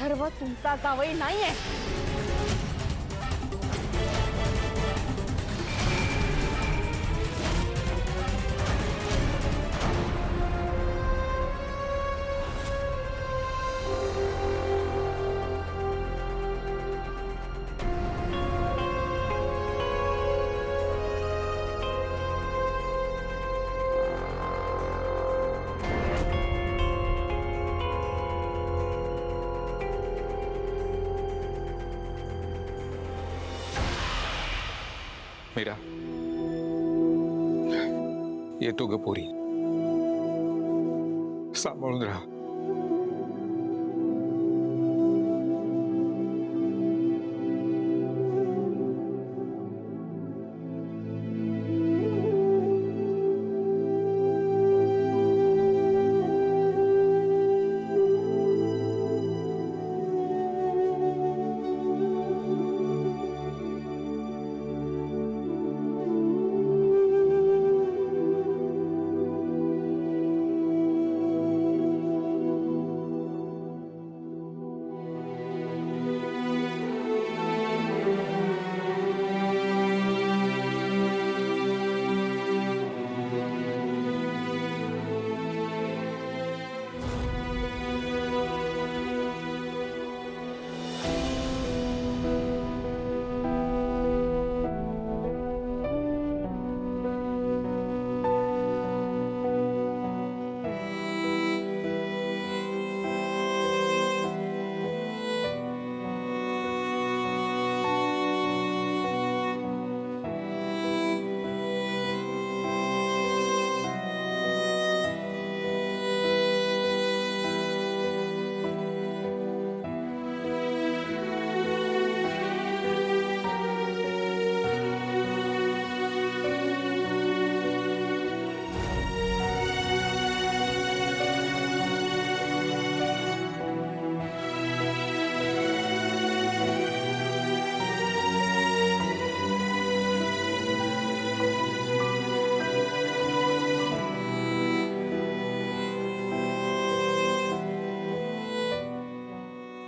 अथर्व तुमचा जावई नाहीये। मीरा, येतो ग पोरी, सांभाळून राहा।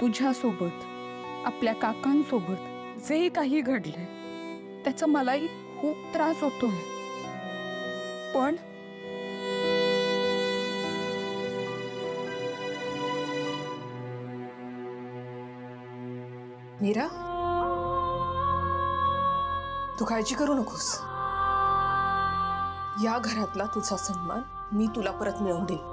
तुझ्यासोबत आपल्या काकांसोबत जे काही घडलंय त्याचा मलाही खूप त्रास होतोय, पण मीरा, तू काळजी करू नकोस। या घरातला तुझा सन्मान मी तुला परत मिळवून देईन।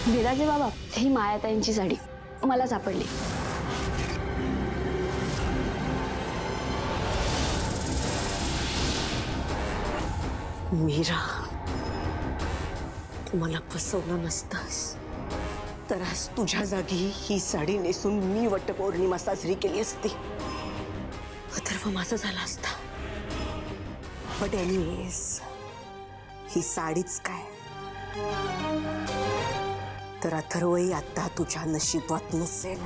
विराजे बाबा, ही मायाताईंची साडी मला सापडली। मीरा, तू मला फसवलं नसतास तर आज तुझ्या जागी ही साडी नेसून मी वटपौर्णिमा साजरी केली असती। अथर्व माझं झाला असता। बट एनिवेज, ही साडीच काय तर अथर्वही आता तुझ्या नशिबात नसेल।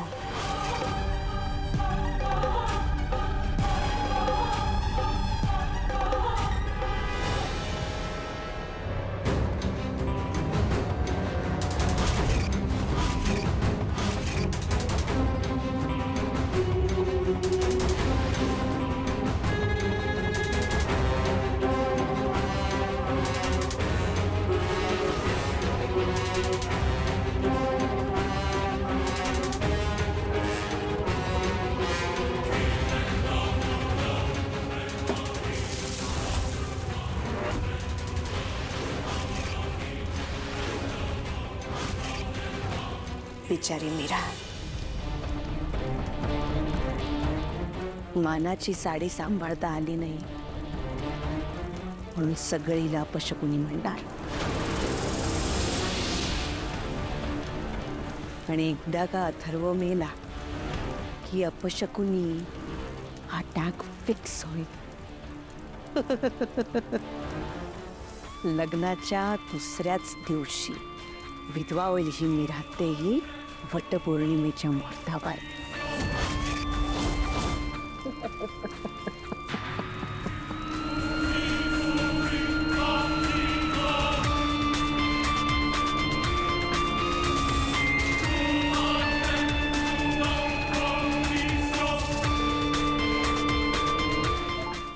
बिचारी मीरा, मानाची साडी सांभाळता आली नाही म्हणून सगळीला अपशकुनी म्हणणार। आणि एकदा का अथर्व मेला ही अपशकुनी हा टॅग फिक्स होईल. लग्नाच्या दुसऱ्याच दिवशी विधवा होईल ही मीरा, तेही वटपौर्णिमेच्या मुहूर्तावर.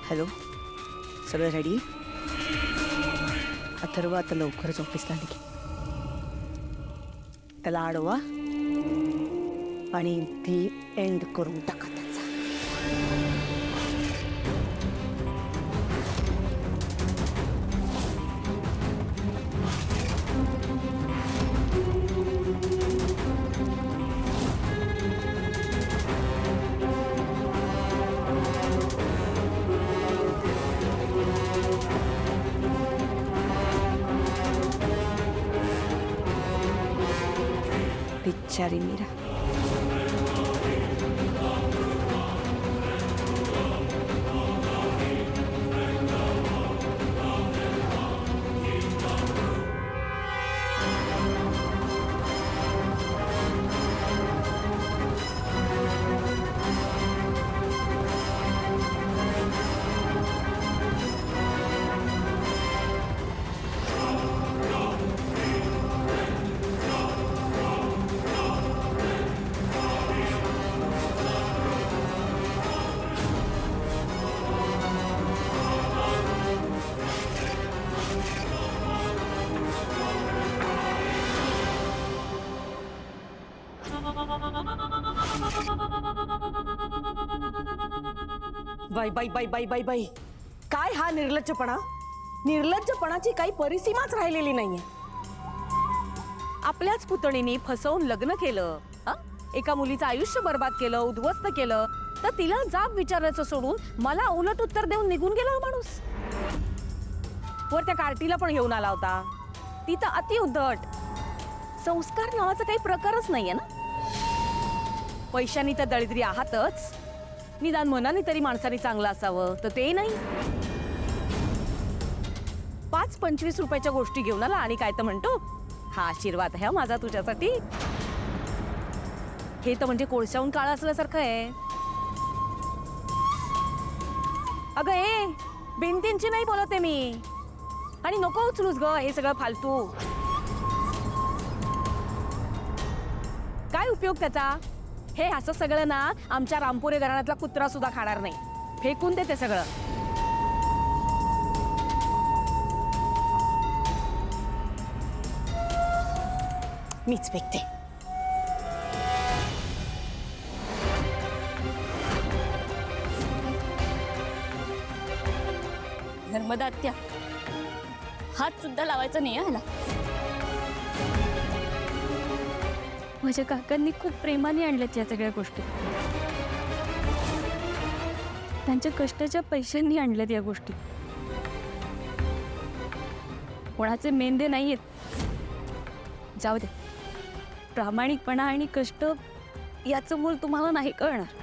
हॅलो, सगळं रेडी? अथर्व आता लवकरच ऑफिसला निघेल. त्याला अडवा आणि ती एंड करून टाका त्याचा. बिचारी मीरा. बाई बाई बाई बाई बाई बाई, काय हा निर्लज्जपणा? निर्लज्जपणाची काही परिसीमाच राहिलेली नाहीये. आपल्याच पुतणीने फसवून लग्न केलं, एका मुलीचं आयुष्य बर्बाद केलं, उद्ध्वस्त केलं, तर तिला जाब विचारायचं सोडून मला उलट उत्तर देऊन निघून गेला हा माणूस. वर त्या कार्टीला पण घेऊन आला होता. ती तर अति उद्धट. संस्कार नावाचा काही प्रकारच नाहीये ना. पैशानी तर दळिद्री आहातच, निदान मनाने तरी माणसाने चांगलं असावं, तर ते नाही. 5-25 रुपयाच्या गोष्टी घेऊन आला आणि काय तर म्हणतो, हा आशीर्वाद आहे माझा तुझ्यासाठी. हे तर म्हणजे कोळशाहून काळा असल्यासारखं आहे. अगं ए, भिंतींची नाही बोलते मी. आणि नको उचलूस ग हे सगळं फालतू. काय उपयोग त्याचा? हे असं सगळं ना आमच्या रामपुरे घराण्यातला कुत्रा सुद्धा खाणार नाही. फेकून दे ते सगळं. मीच फेकते. नर्मदा आत्या, हात सुद्धा लावायचा नाही ह्याला. माझ्या काकांनी खूप प्रेमाने आणल्यात या सगळ्या गोष्टी. त्यांच्या कष्टाच्या पैशांनी आणल्यात या गोष्टी. कोणाचे मेंदे नाहीयेत. जाऊ दे. प्रामाणिकपणा आणि कष्ट याचं मूळ तुम्हाला नाही कळणार.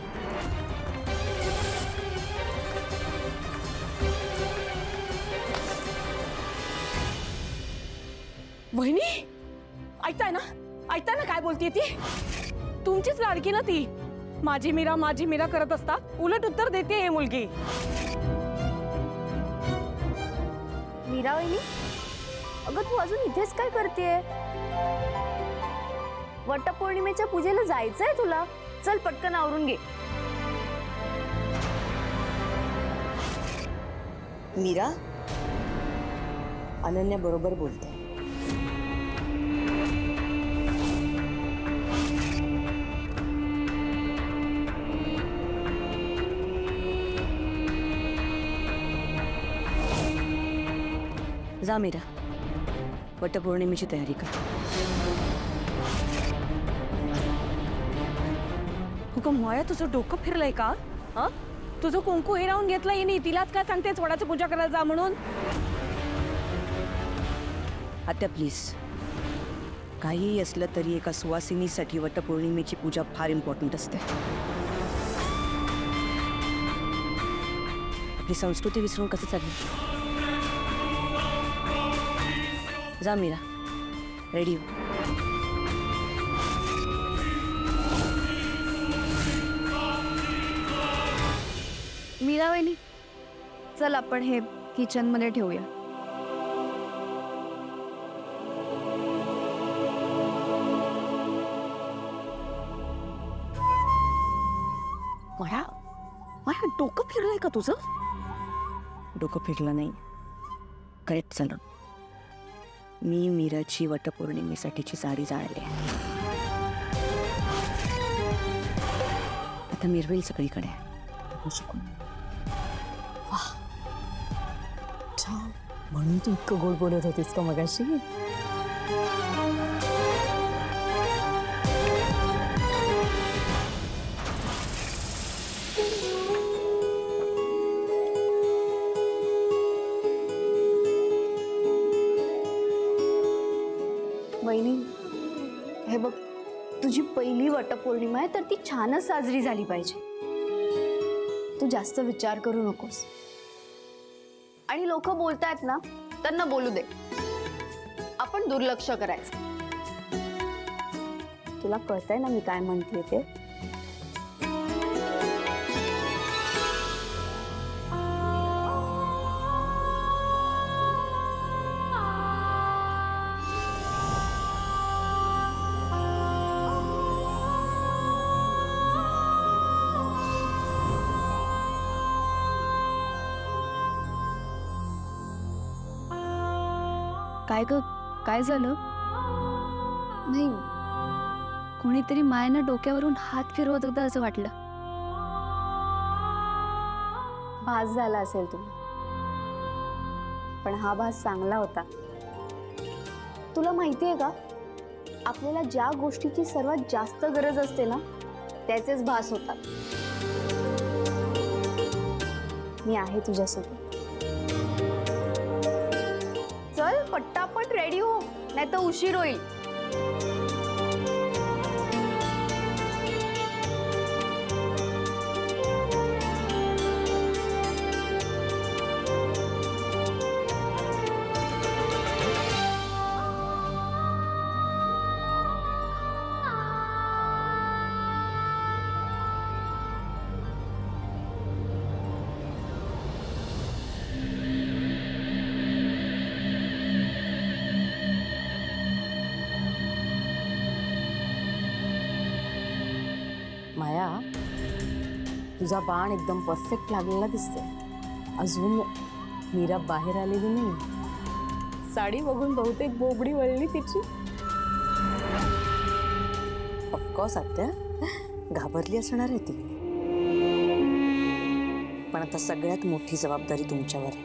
वहिनी, ऐकताय ना? ऐकताय ना काय बोलतीये ती? तुमचीच लाडकी ना ती. माझी मीरा करत असता उलट उत्तर देते हे मुलगी. मीरा वहिनी, अगं तू अजून इथेच काय करतेय? वटपौर्णिमेच्या पूजेला जायचंय तुला. चल पटकन आवरून घे. मीरा, अनन्या बरोबर बोलते. जा मीरा, वटपौर्णिमेची तयारी कर. हुकम माया, तुझं डोकं फिरलंय का? तुझं कुंकू हिरावून घेतलं येणे, तिलाच काय सांगतेस वडाची पूजा करायला जा म्हणून? आत्या प्लीज, काहीही असलं तरी एका सुवासिनीसाठी वटपौर्णिमेची पूजा फार इम्पॉर्टंट असते. आपली संस्कृती विसरून कसं चालली? जा मीरा, रेडी हो. मीरा वहिनी, चल आपण हे किचन मध्ये ठेवूया. माझ्या डोकं फिरलंय का तुझं? डोकं फिरलं नाही, करेक्ट झालं. मी मीराची वटपौर्णिमेसाठीची साडी जाळली आहे. आता मिरवेल सगळीकडे. म्हणून तू इतकं गोड बोलत होतीस का मगाशी? वहिनी, हे बघ, तुझी पहिली वटपौर्णिमा आहे तर ती छानच साजरी झाली पाहिजे. तू जास्त विचार करू नकोस. आणि लोक बोलतायत ना, त्यांना बोलू दे. आपण दुर्लक्ष करायचं. तुला कळतंय ना मी काय म्हणते ते? काय ग, काय झालं? नाही, कोणीतरी मायेनं डोक्यावरून हात फिरवत होता असं वाटलं. भास झाला असेल तुम्ही, पण हा भास चांगला होता. तुला माहितीये का, आपल्याला ज्या गोष्टीची सर्वात जास्त गरज असते ना, त्याचेच भास होतात. मी आहे तुझ्यासोबत. चल पट्टापट रेडी हो, नाही तर उशीर होईल. माया, तुझा बाण एकदम परफेक्ट लागलेला दिसतोय. अजून मीरा बाहेर आलेली नाही. साडी बघून बहुतेक बोबडी वळली तिची. ऑफकोर्स आत्या घाबरली असणार आहे ती, पण आता सगळ्यात मोठी जबाबदारी तुमच्यावर आहे.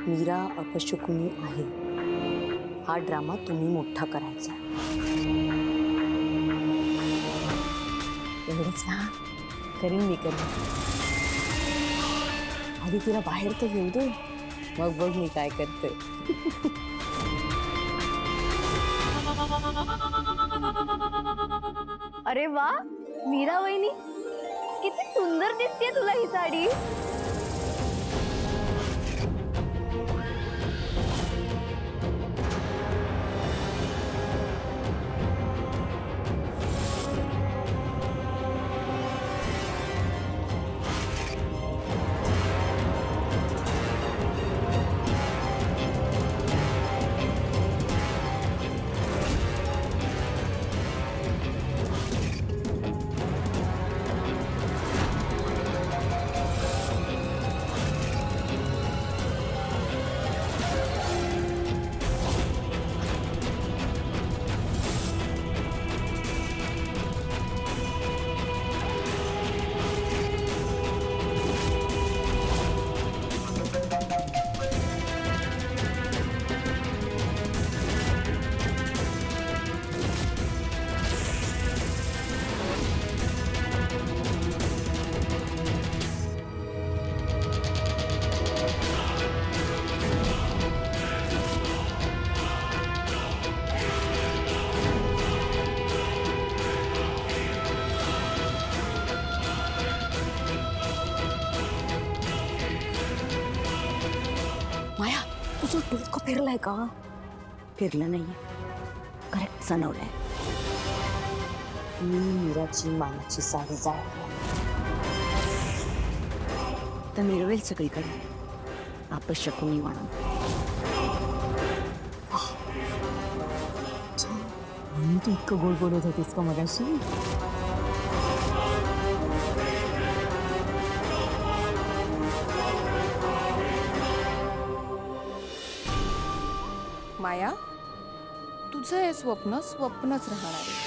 मीरा अपशकुनी आहे, हा ड्रामा तुम्ही मोठा करायचा. एवढंच ना, करीन मी, करीन. आधी तिला बाहेर तर घेऊ दे, मग बघ मी काय करते. अरे वा मीरा वहिनी, किती सुंदर दिसते तुला ही साडी. माया तुझं डोकं फिरलंय का? फिरलं नाहीये, करेक्ट सणवलंय. मी मीराची मानाची साडी जाळली. तर मिळवेल सगळीकडे अपशकुनी म्हणून. म्हणून तू इतकं गोड बोलत होतीस का मगाशी? माया तुझं हे स्वप्न स्वप्नच राहणार आहे.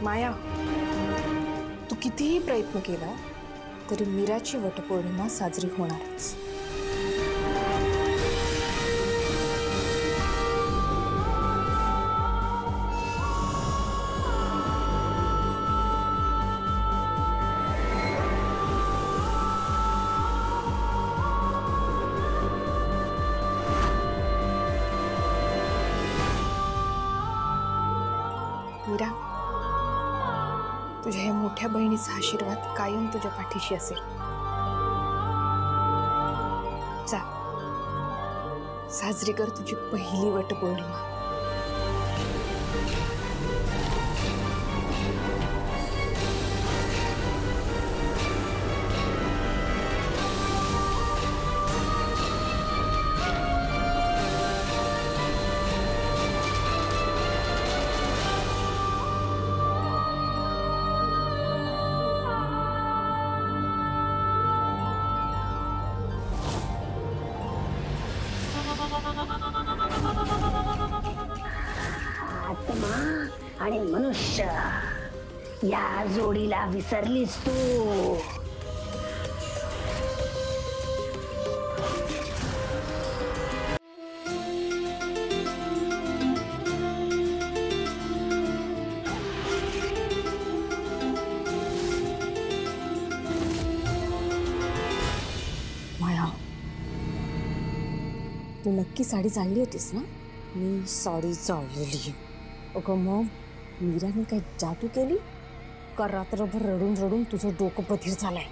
माया तू कितीही प्रयत्न केला तरी मीराची वटपौर्णिमा साजरी होणारच. मीरा तुझ्या या मोठ्या बहिणीचा आशीर्वाद कायम तुझ्या पाठीशी असेल. जा साजरी कर तुझी पहिली वटपौर्णिमा. आत्मा आणि मनुष्य या जोडीला विसरलीस तू. माया तू नक्की साडी जाळली होतीस ना? मी साडी जाळलेली. अगं मग मीराने काय जादू केली का? रात्रभर रडून रडून तुझं डोकं बधीर झालंय.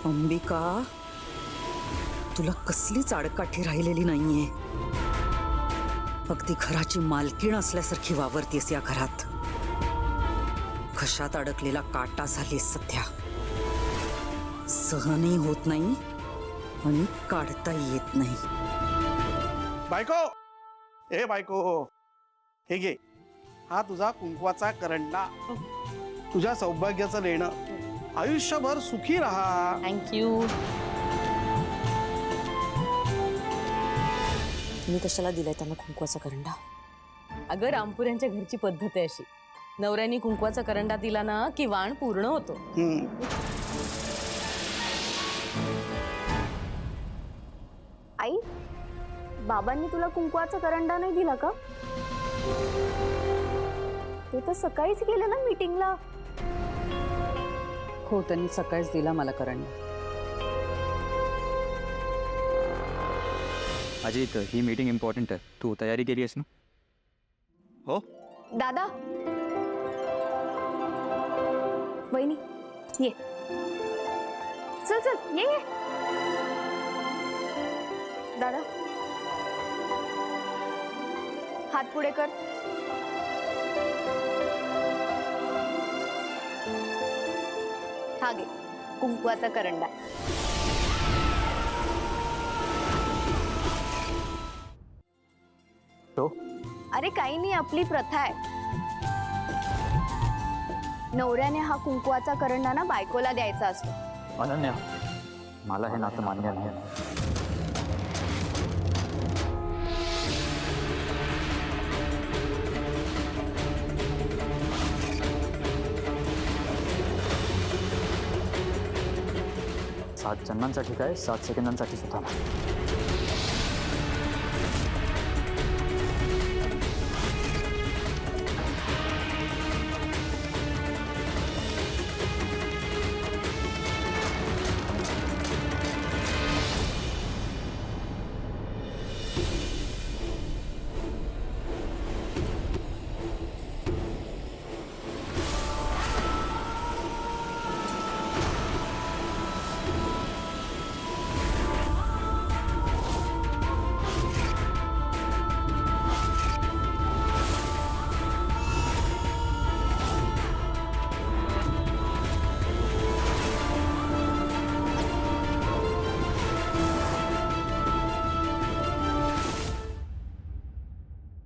अंबिका, तुला कसलीच आडकाठी राहिलेली नाहीये. अगदी घराची मालकीण असल्यासारखी वावरतीस या घरात. घशात अडकलेला काटा झालीस सध्या. सहनही होत नाही आणि काढता येत नाही. बायको, ए बायको, हे घे. हा तुझा कुंकवाचा करंडा. तुझ्या सौभाग्याचं लेणं. आयुष्यभर सुखी राहा. थँक्यू. तुम्ही कशाला दिलाय त्यांना कुंकवाचा करंडा? अगं रामपुऱ्यांच्या घरची पद्धत आहे अशी. नवऱ्यानी कुंकवाचा करंडा दिला ना की वाण पूर्ण होतो. आई, बाबांनी तुला कुंकवाचा करंडा नाही दिला का? ते तर सकाळीच गेले ना मीटिंगला. हो, त्यांनी सकाळीच दिला मला करंडा. अजित, ही मीटिंग इम्पॉर्टंट आहे. तू तयारी केली आहेस ना? हो. दादा, वहिनी ये. चल चल ये. दादा हात पुढे कर. हा घे कुंकवाचा करंडा. तो अरे काही नाही, आपली प्रथा आहे. नवऱ्याने हा कुंकवाचा करंडा ना बायकोला द्यायचा असतो. अनन्या, मला हे नातं मान्य नाही. सात जन्मांसाठी काय, 7 सेकंदांसाठी सुद्धा नाही.